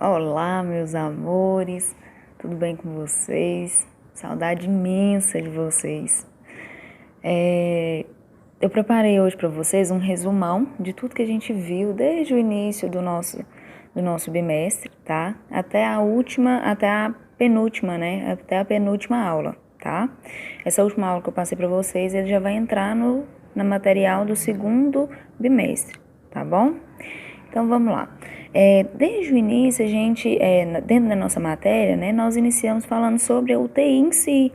Olá, meus amores, tudo bem com vocês? Saudade imensa de vocês. Eu preparei hoje para vocês um resumão de tudo que a gente viu desde o início do nosso bimestre, tá? Até a penúltima, né? Até a penúltima aula, tá? Essa última aula que eu passei para vocês, ele já vai entrar na material do segundo bimestre, tá bom? Então vamos lá. Desde o início, dentro da nossa matéria, né, nós iniciamos falando sobre a UTI em si,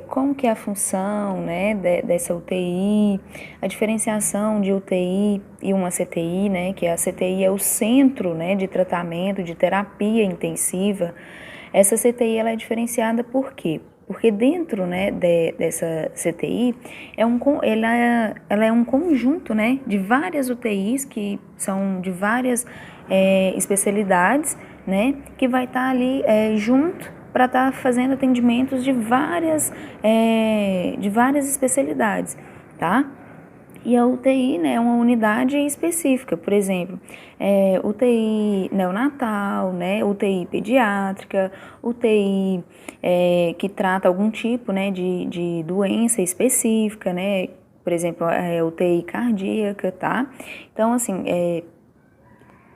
como que é a função, né, dessa UTI, a diferenciação de UTI e uma CTI, né, que a CTI é o centro, né, de tratamento, de terapia intensiva. Essa CTI ela é diferenciada por quê? Porque dentro, né, dessa CTI, ela é um conjunto, né, de várias UTIs que são de várias especialidades, né, que vai estar ali junto para estar fazendo atendimentos de várias especialidades, tá? E a UTI, né, é uma unidade específica, por exemplo, UTI neonatal, né, UTI pediátrica, UTI que trata algum tipo, né, de doença específica, né, por exemplo, UTI cardíaca, tá? Então, assim,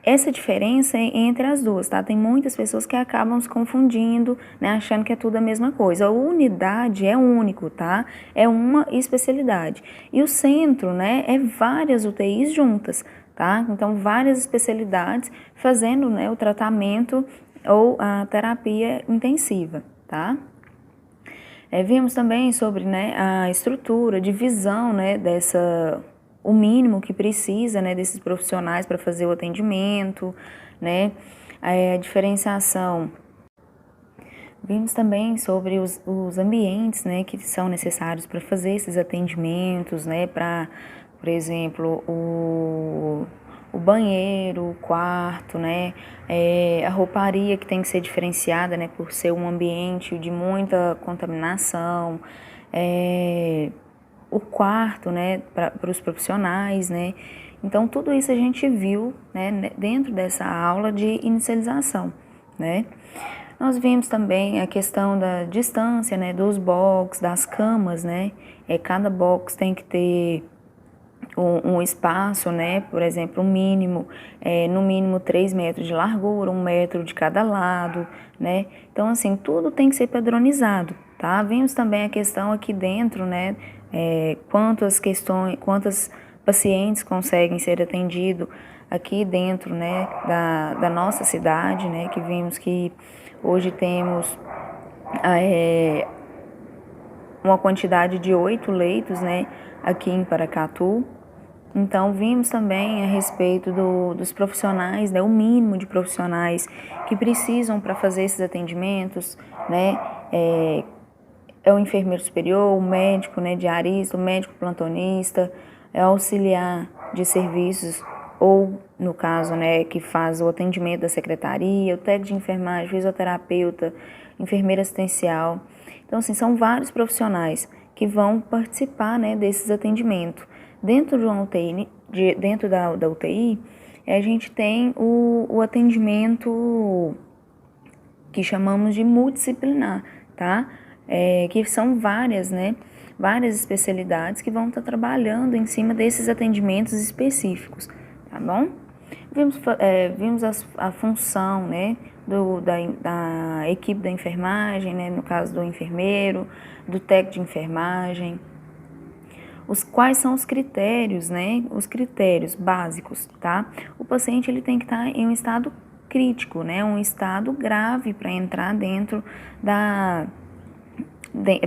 essa diferença é entre as duas, tá? Tem muitas pessoas que acabam se confundindo, né, achando que é tudo a mesma coisa. A unidade é único, tá? É uma especialidade. E o centro, né, é várias UTIs juntas, tá? Então, várias especialidades fazendo, né, o tratamento ou a terapia intensiva, tá? Vimos também sobre, né, a estrutura, divisão, né, o mínimo que precisa, né, desses profissionais para fazer o atendimento, né, a diferenciação. Vimos também sobre os ambientes, né, que são necessários para fazer esses atendimentos, né, para, por exemplo, o banheiro, o quarto, né, a rouparia que tem que ser diferenciada, né, por ser um ambiente de muita contaminação, o quarto, né, para os profissionais, né. Então, tudo isso a gente viu, né, dentro dessa aula de inicialização, né. Nós vimos também a questão da distância, né, dos box, das camas, né. Cada box tem que ter um espaço, né, por exemplo, no mínimo 3 metros de largura, 1 metro de cada lado, né. Então, assim, tudo tem que ser padronizado, tá? Vimos também a questão aqui dentro, né, quantas pacientes conseguem ser atendidos aqui dentro, né, da nossa cidade, né, que vimos que hoje temos uma quantidade de 8 leitos, né, aqui em Paracatu. Então, vimos também a respeito dos profissionais, né, o mínimo de profissionais que precisam para fazer esses atendimentos, né, o enfermeiro superior, o médico, né, diarista, o médico plantonista, auxiliar de serviços ou, no caso, né, que faz o atendimento da secretaria, o técnico de enfermagem, fisioterapeuta, enfermeira assistencial. Então, assim, são vários profissionais que vão participar, né, desses atendimentos. Dentro de uma UTI, dentro da UTI, a gente tem o atendimento que chamamos de multidisciplinar, tá? Que são várias, né? Várias especialidades que vão estar trabalhando em cima desses atendimentos específicos, tá bom? Vimos a função, né, da equipe da enfermagem, né, no caso do enfermeiro, do técnico de enfermagem. Quais são os critérios, né? Os critérios básicos, tá? O paciente ele tem que estar em um estado crítico, né? Um estado grave para entrar dentro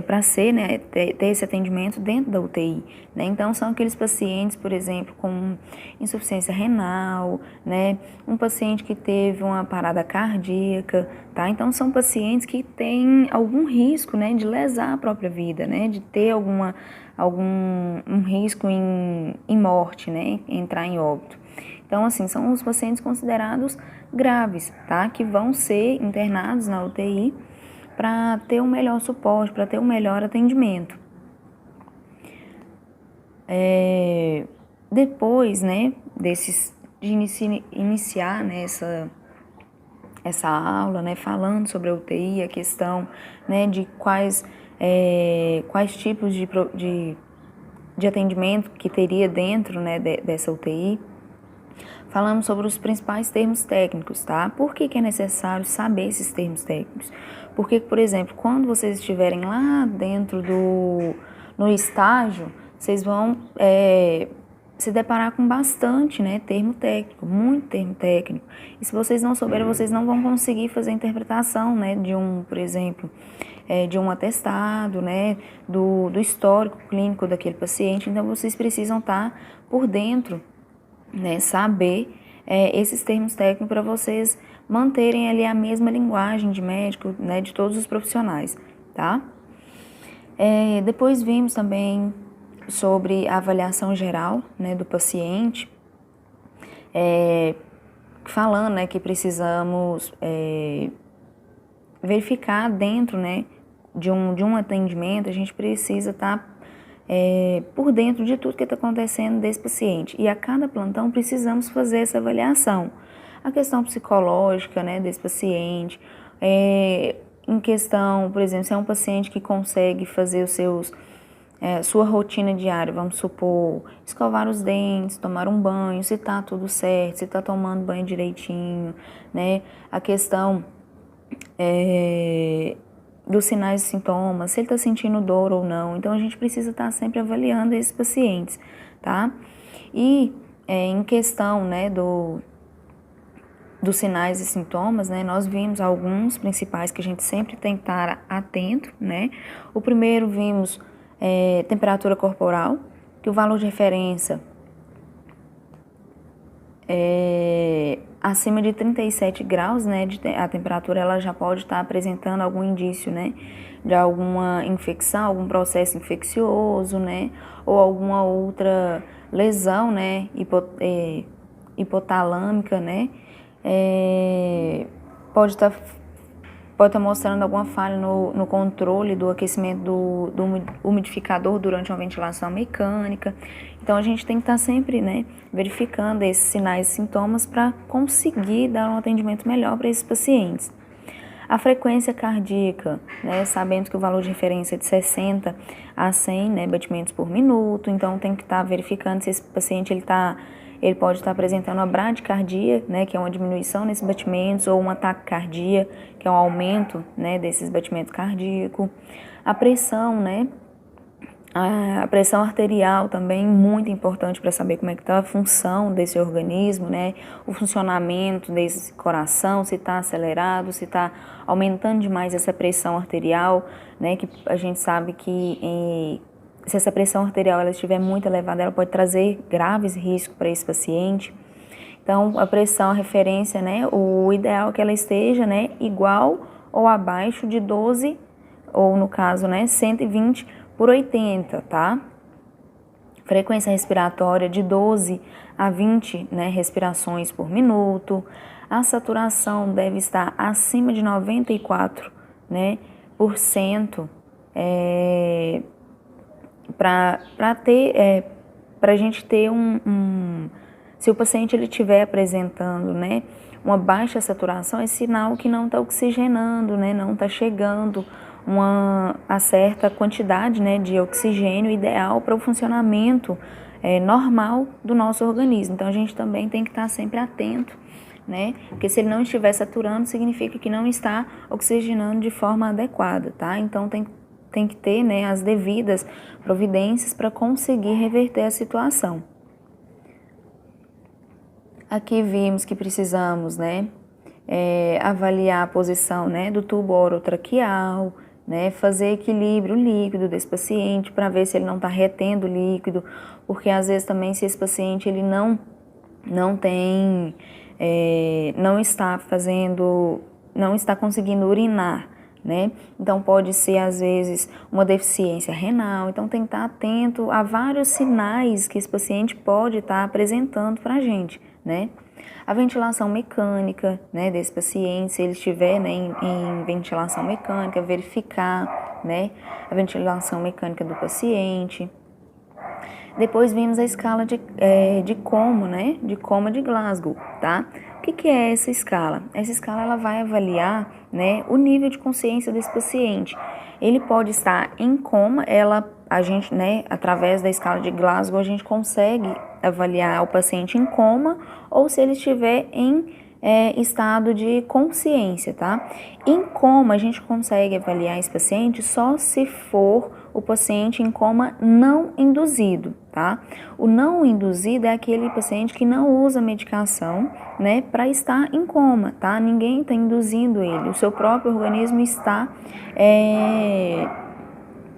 para ser, né, ter esse atendimento dentro da UTI, né? Então são aqueles pacientes, por exemplo, com insuficiência renal, né? Um paciente que teve uma parada cardíaca, tá? Então são pacientes que têm algum risco, né, de lesar a própria vida, né? De ter algum risco em morte, né? Entrar em óbito. Então, assim, são os pacientes considerados graves, tá? Que vão ser internados na UTI para ter um melhor suporte, para ter um melhor atendimento. Depois, né, de iniciar, né, essa aula, né, falando sobre a UTI, a questão, né, de quais tipos de atendimento que teria dentro, né, dessa UTI. Falamos sobre os principais termos técnicos, tá? Por que é necessário saber esses termos técnicos? Porque, por exemplo, quando vocês estiverem lá dentro no estágio, vocês vão se deparar com bastante, né, termo técnico, muito termo técnico. E se vocês não souberem, vocês não vão conseguir fazer a interpretação, né, por exemplo, de um atestado, né, do histórico clínico daquele paciente. Então, vocês precisam estar por dentro, né, saber esses termos técnicos para vocês manterem ali a mesma linguagem de médico, né, de todos os profissionais, tá? Depois vimos também sobre a avaliação geral, né, do paciente, falando, né, que precisamos verificar dentro, né, de um atendimento, a gente precisa estar por dentro de tudo que está acontecendo desse paciente. E a cada plantão precisamos fazer essa avaliação. A questão psicológica, né, desse paciente, em questão, por exemplo, se é um paciente que consegue fazer sua rotina diária, vamos supor, escovar os dentes, tomar um banho, se está tudo certo, se está tomando banho direitinho, né? A questão dos sinais e sintomas, se ele está sentindo dor ou não. Então, a gente precisa estar sempre avaliando esses pacientes, tá? E em questão, né, dos sinais e sintomas, né, nós vimos alguns principais que a gente sempre tem que estar atento, né? O primeiro vimos temperatura corporal, que o valor de referência acima de 37 graus, né, a temperatura ela já pode estar apresentando algum indício, né, de alguma infecção, algum processo infeccioso, né, ou alguma outra lesão, né, hipotalâmica, né, pode estar mostrando alguma falha no controle do aquecimento do umidificador durante uma ventilação mecânica. Então, a gente tem que estar sempre, né, verificando esses sinais e sintomas para conseguir dar um atendimento melhor para esses pacientes. A frequência cardíaca, né, sabendo que o valor de referência é de 60 a 100, né, batimentos por minuto, então tem que estar verificando se esse paciente ele pode estar apresentando uma bradicardia, né, que é uma diminuição nesses batimentos, ou uma taquicardia, que é um aumento, né, desses batimentos cardíacos. A pressão, né, a pressão arterial também muito importante para saber como é que está a função desse organismo, né, o funcionamento desse coração, se está acelerado, se está aumentando demais essa pressão arterial, né, que a gente sabe que se essa pressão arterial ela estiver muito elevada, ela pode trazer graves riscos para esse paciente. Então, a pressão, a referência, né, o ideal é que ela esteja, né, igual ou abaixo de 12, ou no caso, né, 120 por 80, tá? Frequência respiratória de 12 a 20, né, respirações por minuto. A saturação deve estar acima de 94, né, por cento, para a gente ter se o paciente ele estiver apresentando, né, uma baixa saturação, é sinal que não está oxigenando, né, não está chegando a certa quantidade, né, de oxigênio ideal para o funcionamento normal do nosso organismo. Então, a gente também tem que estar sempre atento, né, porque se ele não estiver saturando, significa que não está oxigenando de forma adequada, tá? Então, tem que ter, né, as devidas providências para conseguir reverter a situação. Aqui vimos que precisamos, né, avaliar a posição, né, do tubo orotraqueal, né, fazer equilíbrio líquido desse paciente para ver se ele não está retendo líquido, porque às vezes também se esse paciente ele não está conseguindo urinar, né? Então pode ser às vezes uma deficiência renal, então tem que estar atento a vários sinais que esse paciente pode estar apresentando para a gente, né? A ventilação mecânica, né, desse paciente, se ele estiver, né, em ventilação mecânica, verificar, né, a ventilação mecânica do paciente. Depois vimos a escala de Como, né? De Coma de Glasgow, tá? O que é essa escala? Essa escala ela vai avaliar, né, o nível de consciência desse paciente. Ele pode estar em coma, a gente, né, através da escala de Glasgow, a gente consegue avaliar o paciente em coma ou se ele estiver em estado de consciência, tá? Em coma, a gente consegue avaliar esse paciente só se for o paciente em coma não induzido, tá? O não induzido é aquele paciente que não usa medicação, né, para estar em coma, tá? Ninguém está induzindo ele, o seu próprio organismo está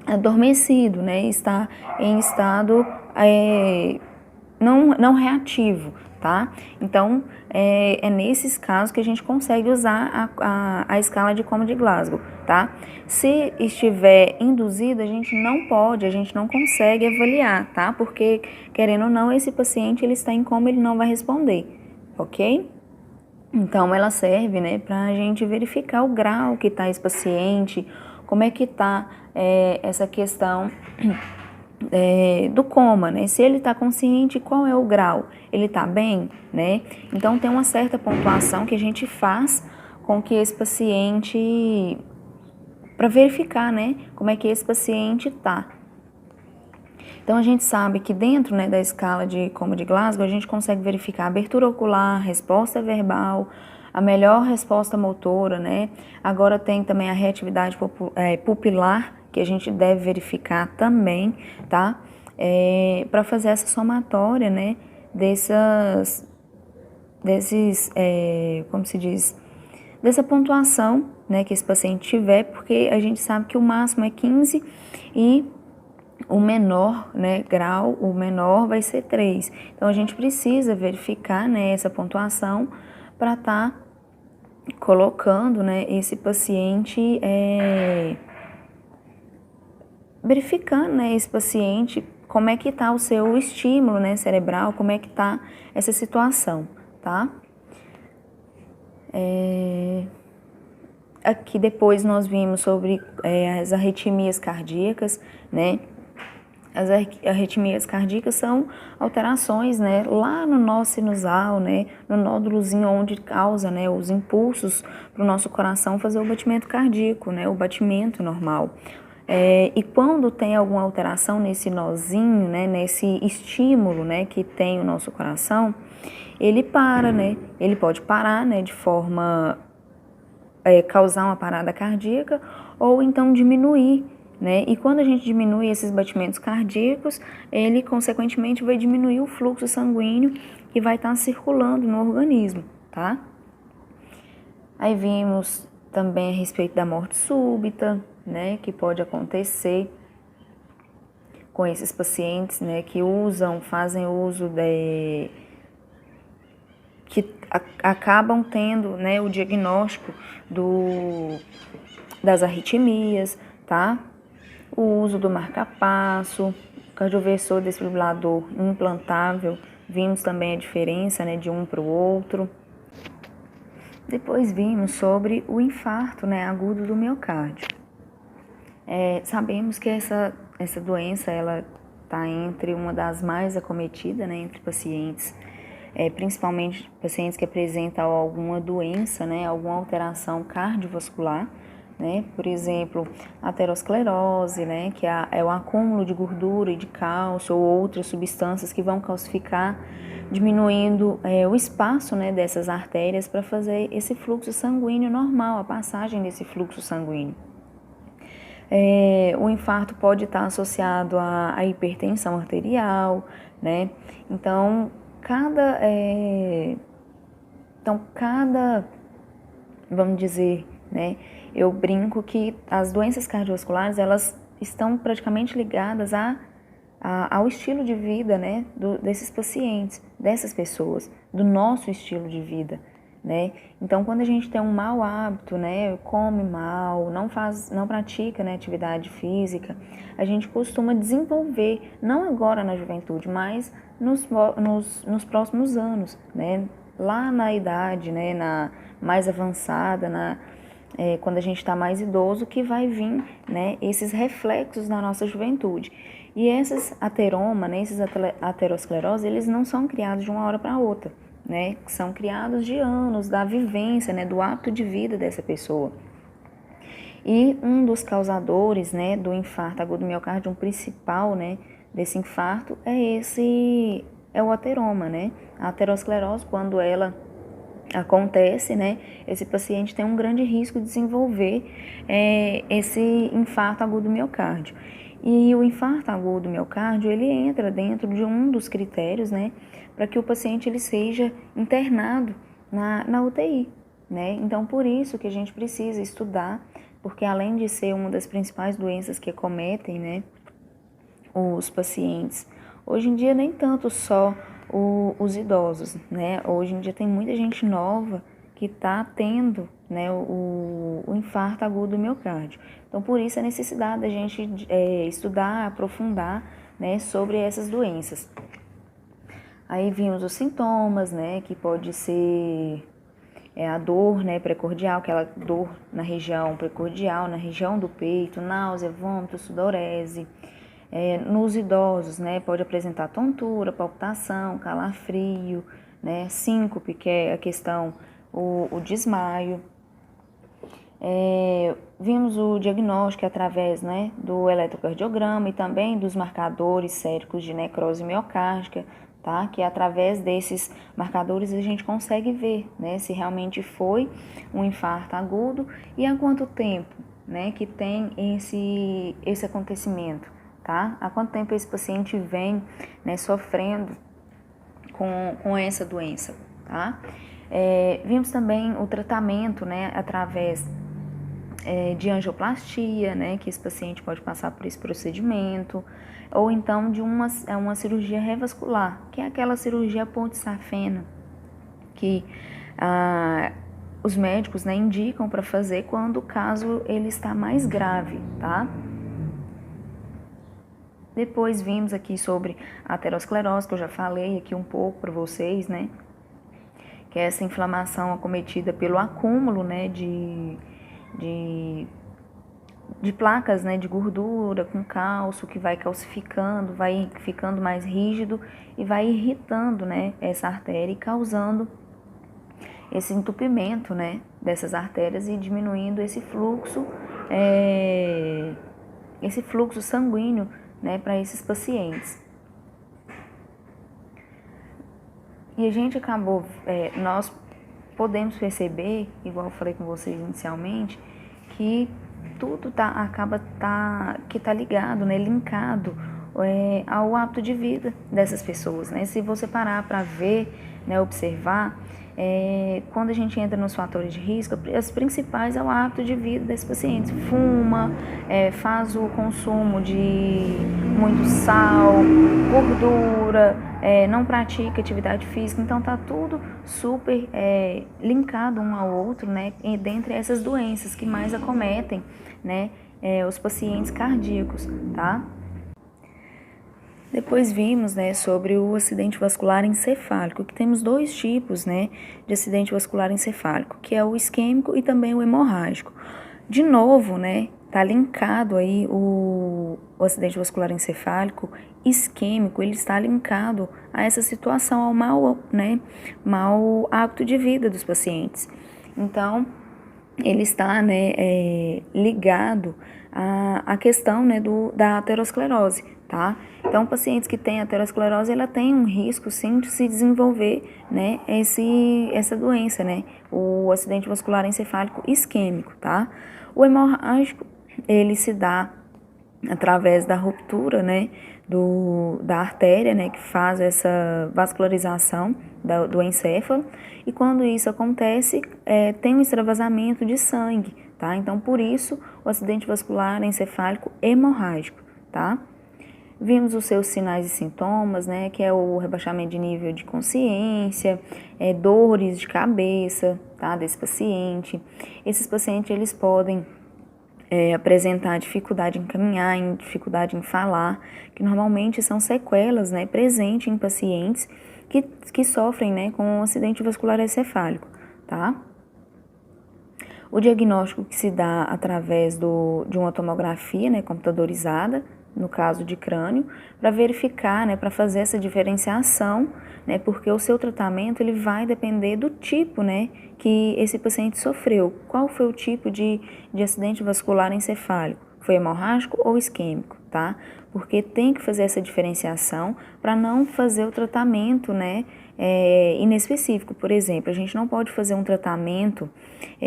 adormecido, né? Está em estado não reativo, tá? Então, é nesses casos que a gente consegue usar a escala de Coma de Glasgow, tá? Se estiver induzido, a gente não consegue avaliar, tá? Porque, querendo ou não, esse paciente, ele está em coma, ele não vai responder, ok? Então, ela serve, né, para a gente verificar o grau que está esse paciente, como é que está essa questão do coma, né? Se ele está consciente, qual é o grau? Ele está bem, né? Então, tem uma certa pontuação que a gente faz com que esse paciente, para verificar, né, como é que esse paciente está. Então, a gente sabe que dentro, né, da escala de Coma de Glasgow, a gente consegue verificar a abertura ocular, resposta verbal, a melhor resposta motora, né? Agora tem também a reatividade pupilar, que a gente deve verificar também, tá? Para fazer essa somatória, né, como se diz, dessa pontuação, né, que esse paciente tiver, porque a gente sabe que o máximo é 15 e o menor, né, grau, o menor vai ser 3. Então, a gente precisa verificar, né, essa pontuação para estar colocando, né, esse paciente, verificando, né, esse paciente, como é que está o seu estímulo, né, cerebral, como é que está essa situação, tá? Aqui depois nós vimos sobre as arritmias cardíacas, né? As arritmias cardíacas são alterações, né, lá no nó sinusal, né, no nódulozinho onde causa, né, os impulsos para o nosso coração fazer o batimento cardíaco, né, o batimento normal. E quando tem alguma alteração nesse nozinho, né, nesse estímulo, né, que tem o nosso coração, ele para, né, ele pode parar, né, de forma causar uma parada cardíaca ou então diminuir, né? E quando a gente diminui esses batimentos cardíacos, ele consequentemente vai diminuir o fluxo sanguíneo que vai estar circulando no organismo, tá? Aí vimos também a respeito da morte súbita, né, que pode acontecer com esses pacientes, né, que fazem uso que acabam tendo, né, o diagnóstico das arritmias, tá? O uso do marca-passo, cardioversor desfibrilador implantável, vimos também a diferença, né, de um para o outro. Depois vimos sobre o infarto, né, agudo do miocárdio. Sabemos que essa doença ela está entre uma das mais acometidas, né, entre pacientes, principalmente pacientes que apresentam alguma doença, né, alguma alteração cardiovascular, né, por exemplo, aterosclerose, né, que é o acúmulo de gordura e de cálcio ou outras substâncias que vão calcificar, diminuindo o espaço, né, dessas artérias para fazer esse fluxo sanguíneo normal, a passagem desse fluxo sanguíneo. O infarto pode estar associado à hipertensão arterial, né? Então, vamos dizer, né? Eu brinco que as doenças cardiovasculares, elas estão praticamente ligadas ao estilo de vida, né? Desses pacientes, dessas pessoas, do nosso estilo de vida, né? Então, quando a gente tem um mau hábito, né, come mal, não pratica, né, atividade física, a gente costuma desenvolver, não agora na juventude, mas nos próximos anos, né, lá na idade, né, na mais avançada, quando a gente está mais idoso, que vai vir, né, esses reflexos na nossa juventude. E esses ateroma, né, esses aterosclerose, eles não são criados de uma hora para outra, né? São criados de anos, da vivência, né, do hábito de vida dessa pessoa. E um dos causadores, né, do infarto agudo do miocárdio, um principal, né, desse infarto é o ateroma, né? A aterosclerose, quando ela acontece, né, esse paciente tem um grande risco de desenvolver esse infarto agudo do miocárdio. E o infarto agudo do miocárdio, ele entra dentro de um dos critérios, né, para que o paciente ele seja internado na UTI, né? Então, por isso que a gente precisa estudar, porque além de ser uma das principais doenças que acometem, né, os pacientes, hoje em dia nem tanto só os idosos, né? Hoje em dia tem muita gente nova que está tendo, né, o infarto agudo do miocárdio. Então, por isso a necessidade da gente estudar, aprofundar, né, sobre essas doenças. Aí vimos os sintomas, né, que pode ser a dor, né, precordial, aquela dor na região precordial, na região do peito, náusea, vômito, sudorese. Nos idosos, né, pode apresentar tontura, palpitação, calafrio, né, síncope, que é a questão, o desmaio. Vimos o diagnóstico através, né, do eletrocardiograma e também dos marcadores séricos de necrose miocárdica, tá? Que através desses marcadores a gente consegue ver, né, se realmente foi um infarto agudo e há quanto tempo, né, que tem esse acontecimento. Tá? Há quanto tempo esse paciente vem, né, sofrendo com essa doença, tá? Vimos também o tratamento, né, através de angioplastia, né, que esse paciente pode passar por esse procedimento, ou então de uma cirurgia revascular, que é aquela cirurgia ponte-safena, que os médicos, né, indicam para fazer quando o caso ele está mais grave, tá? Depois vimos aqui sobre a aterosclerose, que eu já falei aqui um pouco para vocês, né? Que é essa inflamação acometida pelo acúmulo, né, de placas, né, de gordura com cálcio, que vai calcificando, vai ficando mais rígido e vai irritando, né, essa artéria e causando esse entupimento, né, dessas artérias e diminuindo esse fluxo sanguíneo, né, para esses pacientes. E a gente acabou, nós podemos perceber, igual eu falei com vocês inicialmente, que tudo acaba ligado, né, linkado ao hábito de vida dessas pessoas, né? Se você parar para ver, né, observar, quando a gente entra nos fatores de risco, as principais é o hábito de vida desses pacientes. Fuma, faz o consumo de muito sal, gordura, não pratica atividade física, então tá tudo super linkado um ao outro, né, dentre essas doenças que mais acometem, né, os pacientes cardíacos, tá? Depois vimos, né, sobre o acidente vascular encefálico, que temos dois tipos, né, de acidente vascular encefálico, que é o isquêmico e também o hemorrágico. De novo, né, tá linkado aí o acidente vascular encefálico isquêmico, ele está linkado a essa situação, ao mau hábito de vida dos pacientes. Então, ele está, né, ligado à questão, né, da aterosclerose, tá? Então, pacientes que têm aterosclerose, ela tem um risco, sim, de se desenvolver, né, essa doença, né, o acidente vascular encefálico isquêmico, tá? O hemorrágico, ele se dá através da ruptura, né, da artéria, né, que faz essa vascularização do encéfalo, e quando isso acontece, tem um extravasamento de sangue, tá? Então, por isso, o acidente vascular encefálico hemorrágico, tá? Vimos os seus sinais e sintomas, né, que é o rebaixamento de nível de consciência, dores de cabeça, tá, desse paciente. Esses pacientes, eles podem apresentar dificuldade em caminhar, dificuldade em falar, que normalmente são sequelas, né, presentes em pacientes que sofrem, né, com um acidente vascular encefálico, tá? O diagnóstico que se dá através de uma tomografia, né, computadorizada, no caso de crânio, para verificar, né, para fazer essa diferenciação, né, porque o seu tratamento ele vai depender do tipo, né, que esse paciente sofreu. Qual foi o tipo de acidente vascular encefálico? Foi hemorrágico ou isquêmico, tá? Porque tem que fazer essa diferenciação para não fazer o tratamento, né, inespecífico. Por exemplo, a gente não pode fazer um tratamento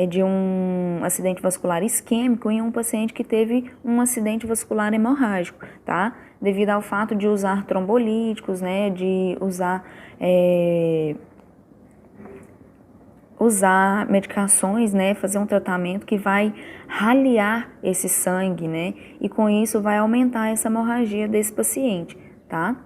de um acidente vascular isquêmico em um paciente que teve um acidente vascular hemorrágico, tá? Devido ao fato de usar trombolíticos, né, de usar medicações, né, fazer um tratamento que vai raliar esse sangue, né, e com isso vai aumentar essa hemorragia desse paciente, tá?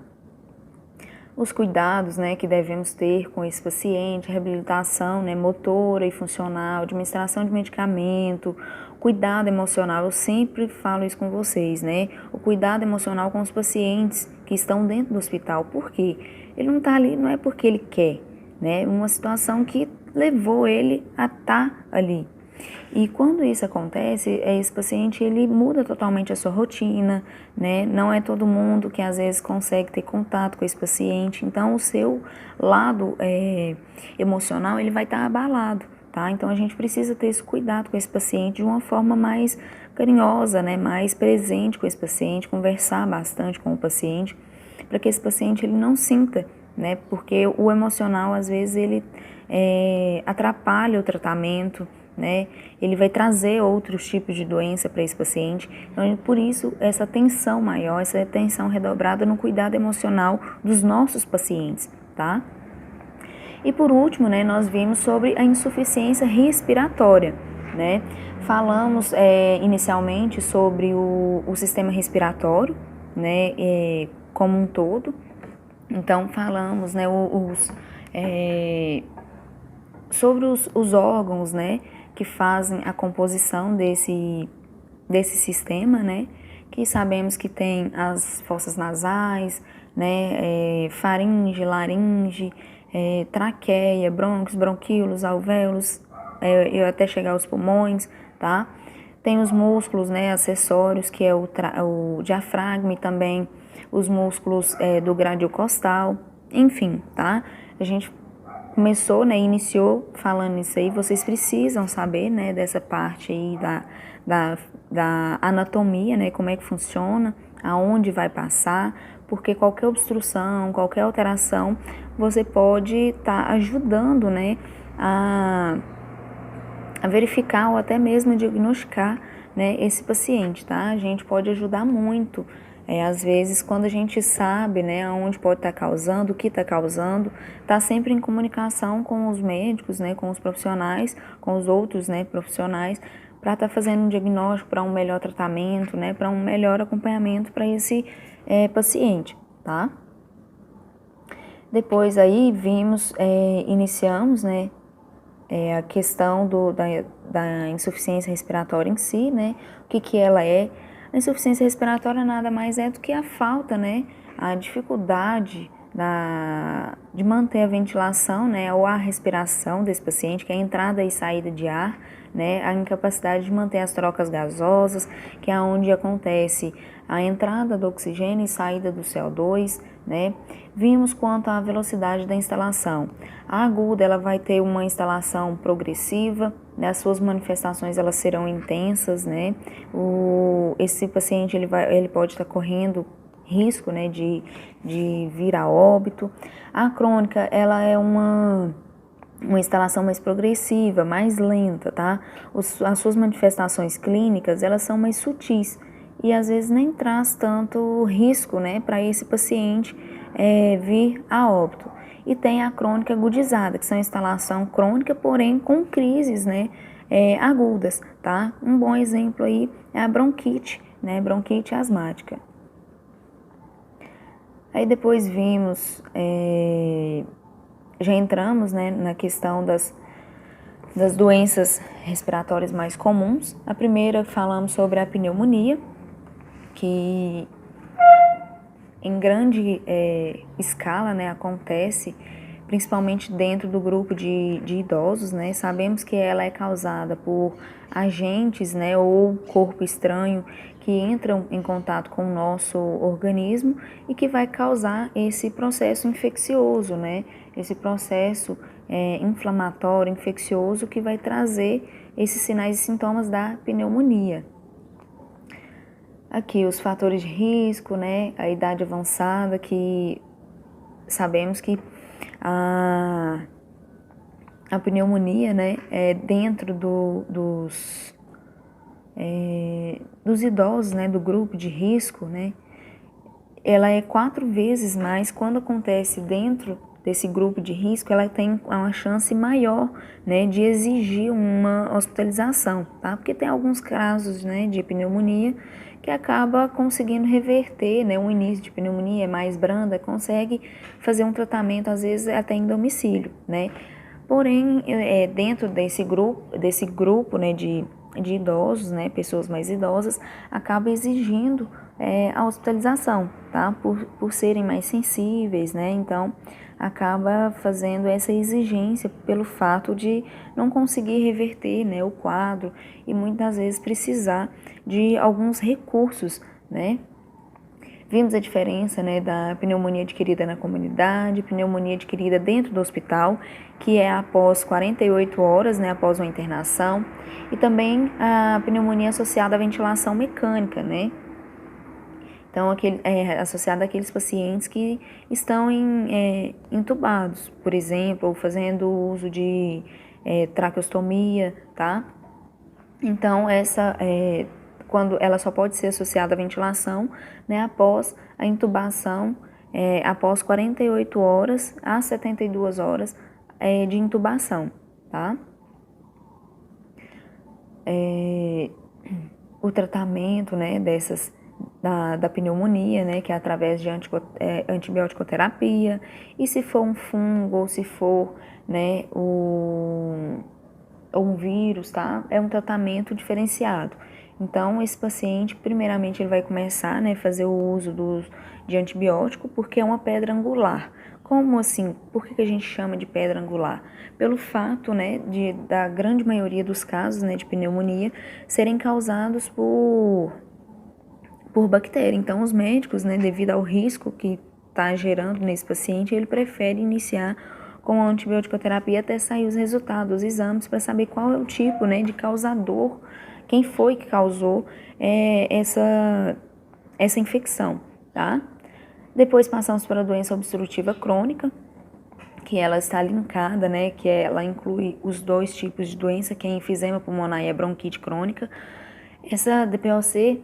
Os cuidados, né, que devemos ter com esse paciente, reabilitação, né, motora e funcional, administração de medicamento, cuidado emocional, eu sempre falo isso com vocês, né, o cuidado emocional com os pacientes que estão dentro do hospital, por quê? Ele não está ali, não é porque ele quer, né, uma situação que levou ele a estar ali. E quando isso acontece, esse paciente ele muda totalmente a sua rotina, né? Não é todo mundo que às vezes consegue ter contato com esse paciente, então o seu lado emocional ele vai estar abalado, tá? Então a gente precisa ter esse cuidado com esse paciente de uma forma mais carinhosa, né? Mais presente com esse paciente, conversar bastante com o paciente, para que esse paciente ele não sinta, né? Porque o emocional às vezes ele atrapalha o tratamento, né? Ele vai trazer outros tipos de doença para esse paciente. Então, por isso, essa atenção maior, essa atenção redobrada no cuidado emocional dos nossos pacientes, tá? E por último, né, nós vimos sobre a insuficiência respiratória, né? Falamos inicialmente sobre o sistema respiratório, né, como um todo. Então, falamos, né, sobre os órgãos, né, que fazem a composição desse sistema, né, que sabemos que tem as fossas nasais, né, faringe, laringe, traqueia, brônquios, bronquíolos, alvéolos, e até chegar aos pulmões, tá? Tem os músculos, né, acessórios, que é o diafragma e também os músculos do grádio costal, enfim, tá? A gente começou, né, iniciou falando isso aí, vocês precisam saber, né, dessa parte aí da anatomia, né, como é que funciona, aonde vai passar, porque qualquer obstrução, qualquer alteração, você pode estar ajudando, né, a verificar ou até mesmo diagnosticar, né, esse paciente, tá? A gente pode ajudar muito. Às vezes, quando a gente sabe, né, onde pode estar causando, o que está causando, está sempre em comunicação com os médicos, né, com os profissionais, com os outros, né, profissionais, para estar fazendo um diagnóstico, para um melhor tratamento, né, para um melhor acompanhamento para esse paciente, tá? Depois aí iniciamos, né, a questão da insuficiência respiratória em si, né, o que ela é. A insuficiência respiratória nada mais é do que a falta, né, a dificuldade de manter a ventilação, né, ou a respiração desse paciente, que é a entrada e saída de ar, né, a incapacidade de manter as trocas gasosas, que é onde acontece a entrada do oxigênio e saída do CO2, né. Vimos quanto à velocidade da instalação. A aguda, ela vai ter uma instalação progressiva, né, as suas manifestações elas serão intensas, né, esse paciente ele pode estar correndo risco, né, de vir a óbito. A crônica, ela é uma instalação mais progressiva, mais lenta, tá? As suas manifestações clínicas, elas são mais sutis e às vezes nem traz tanto risco, né, para esse paciente vir a óbito. E tem a crônica agudizada, que são instalação crônica, porém com crises, né, agudas, tá? Um bom exemplo aí é a bronquite, né, bronquite asmática. Aí depois vimos, já entramos, né, na questão das doenças respiratórias mais comuns. A primeira falamos sobre a pneumonia, que em grande escala, né, acontece principalmente dentro do grupo de idosos, né? Sabemos que ela é causada por agentes, né, ou corpo estranho que entram em contato com o nosso organismo e que vai causar esse processo infeccioso, né? Esse processo inflamatório, infeccioso, que vai trazer esses sinais e sintomas da pneumonia. Aqui os fatores de risco, né? A idade avançada, que sabemos que a pneumonia, né, dentro dos idosos, né, do grupo de risco, né, ela é 4 vezes mais. Quando acontece dentro desse grupo de risco, ela tem uma chance maior, né, de exigir uma hospitalização, tá? Porque tem alguns casos, né, de pneumonia que acaba conseguindo reverter, né, o início de pneumonia é mais branda, consegue fazer um tratamento, às vezes até em domicílio, né? Porém, dentro desse grupo, né, de idosos, né, pessoas mais idosas, acaba exigindo a hospitalização, tá? Por serem mais sensíveis, né? Então, acaba fazendo essa exigência pelo fato de não conseguir reverter, né, o quadro e muitas vezes precisar de alguns recursos, né? Vimos a diferença, né, da pneumonia adquirida na comunidade, pneumonia adquirida dentro do hospital, que é após 48 horas, né, após uma internação, e também a pneumonia associada à ventilação mecânica, né? Então, associada àqueles pacientes que estão entubados, por exemplo, ou fazendo uso de traqueostomia, tá? Então, quando ela só pode ser associada à ventilação, né, após a intubação, após 48 horas a 72 horas de intubação, tá? O tratamento, né, da pneumonia, né, que é através de antibioticoterapia, e se for um fungo ou se for, né, um vírus, tá? É um tratamento diferenciado. Então, esse paciente, primeiramente, ele vai começar, né, fazer o uso de antibiótico, porque é uma pedra angular. Como assim? Por que a gente chama de pedra angular? Pelo fato, né, da grande maioria dos casos, né, de pneumonia serem causados por bactéria. Então, os médicos, né, devido ao risco que está gerando nesse paciente, ele prefere iniciar com a antibioticoterapia até sair os resultados, os exames, para saber qual é o tipo, né, de causador, quem foi que causou essa infecção, tá? Depois passamos para a doença obstrutiva crônica, que ela está linkada, né, que ela inclui os 2 tipos de doença, que é a enfisema pulmonar e a bronquite crônica. Essa DPOC,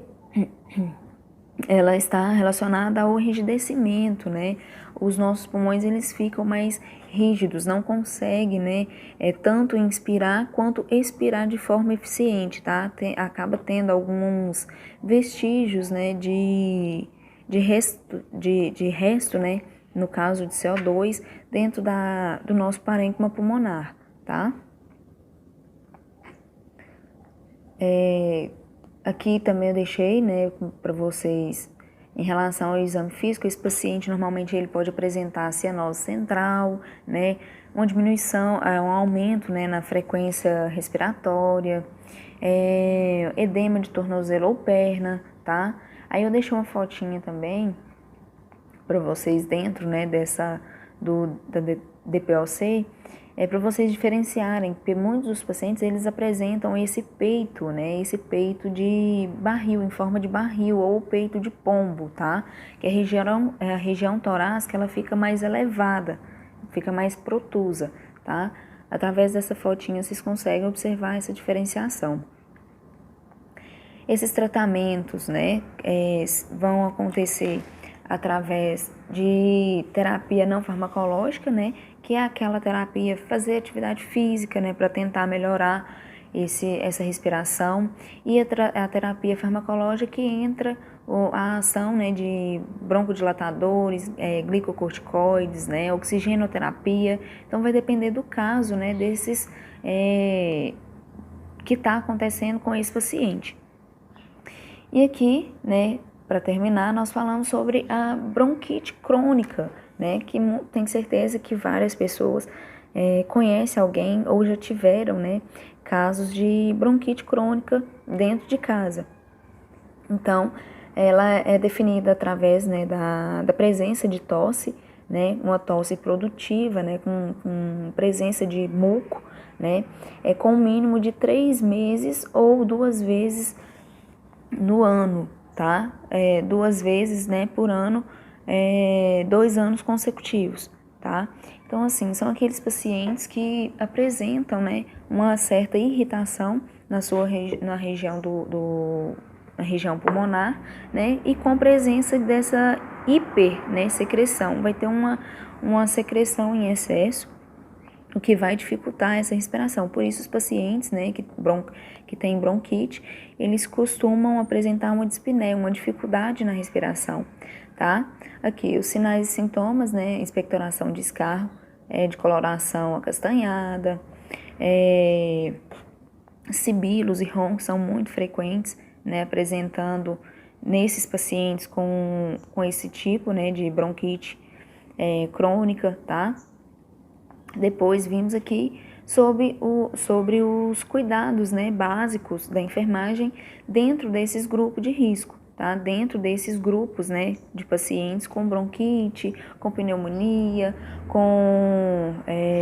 ela está relacionada ao enrijecimento, né? Os nossos pulmões, eles ficam mais rígidos, não conseguem, né, tanto inspirar quanto expirar de forma eficiente, tá? Acaba tendo alguns vestígios, né, de resto, né, no caso de CO2, dentro do nosso parênquima pulmonar, tá? Aqui também eu deixei, né, para vocês, em relação ao exame físico, esse paciente normalmente ele pode apresentar cianose central, né, uma diminuição, um aumento, né, na frequência respiratória, edema de tornozelo ou perna, tá? Aí eu deixei uma fotinha também para vocês dentro, né, da DPOC, para vocês diferenciarem, porque muitos dos pacientes, eles apresentam esse peito, né, esse peito de barril, em forma de barril, ou peito de pombo, tá? Que a região torácica, ela fica mais elevada, fica mais protusa, tá? Através dessa fotinha, vocês conseguem observar essa diferenciação. Esses tratamentos, né, vão acontecer através de terapia não farmacológica, né, que é aquela terapia, fazer atividade física, né, para tentar melhorar essa respiração, e a terapia farmacológica, que entra a ação, né, de broncodilatadores, glicocorticoides, né, oxigenoterapia. Então vai depender do caso, né, desses que está acontecendo com esse paciente. E aqui, né, para terminar, nós falamos sobre a bronquite crônica, né, que tenho certeza que várias pessoas conhecem alguém ou já tiveram, né, casos de bronquite crônica dentro de casa. Então, ela é definida através, né, da presença de tosse, né, uma tosse produtiva, né, com presença de muco, né, com um mínimo de 3 meses ou 2 vezes no ano, tá? 2 vezes, né, por ano, 2 anos consecutivos, tá? Então, assim, são aqueles pacientes que apresentam, né, uma certa irritação na região na região pulmonar, né, e com presença dessa né, secreção. Vai ter uma secreção em excesso, o que vai dificultar essa respiração. Por isso, os pacientes, né, que têm bronquite, eles costumam apresentar uma dispneia, uma dificuldade na respiração, tá? Aqui, os sinais e sintomas, né, expectoração de escarro, de coloração acastanhada, sibilos e roncos são muito frequentes, né, apresentando nesses pacientes com esse tipo, né, de bronquite crônica, tá? Depois vimos aqui sobre os cuidados, né, básicos da enfermagem dentro desses grupos de risco, tá? Dentro desses grupos, né, de pacientes com bronquite, com pneumonia, com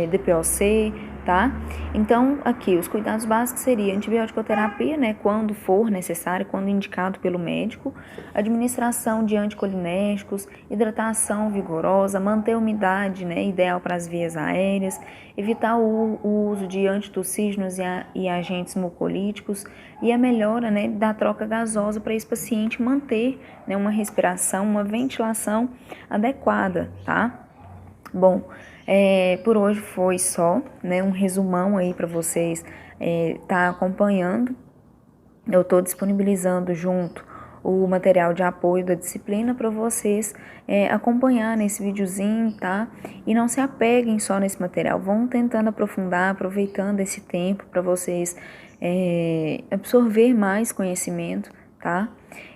DPOC, tá? Então, aqui, os cuidados básicos seriam antibiótico-terapia, né, quando for necessário, quando indicado pelo médico, administração de anticolinérgicos, hidratação vigorosa, manter a umidade, né, ideal para as vias aéreas, evitar o uso de antitussígenos e agentes mucolíticos e a melhora, né, da troca gasosa para esse paciente manter, né, uma respiração, uma ventilação adequada, tá? Bom, por hoje foi só, né, um resumão aí para vocês tá acompanhando. Eu estou disponibilizando junto o material de apoio da disciplina para vocês acompanhar nesse videozinho, tá? E não se apeguem só nesse material, vão tentando aprofundar, aproveitando esse tempo para vocês absorver mais conhecimento, tá?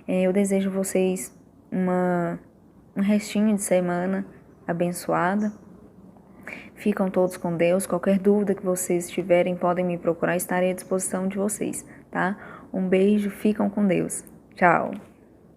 Eu desejo a vocês um restinho de semana abençoada. Ficam todos com Deus. Qualquer dúvida que vocês tiverem, podem me procurar, estarei à disposição de vocês, tá? Um beijo, ficam com Deus. Tchau!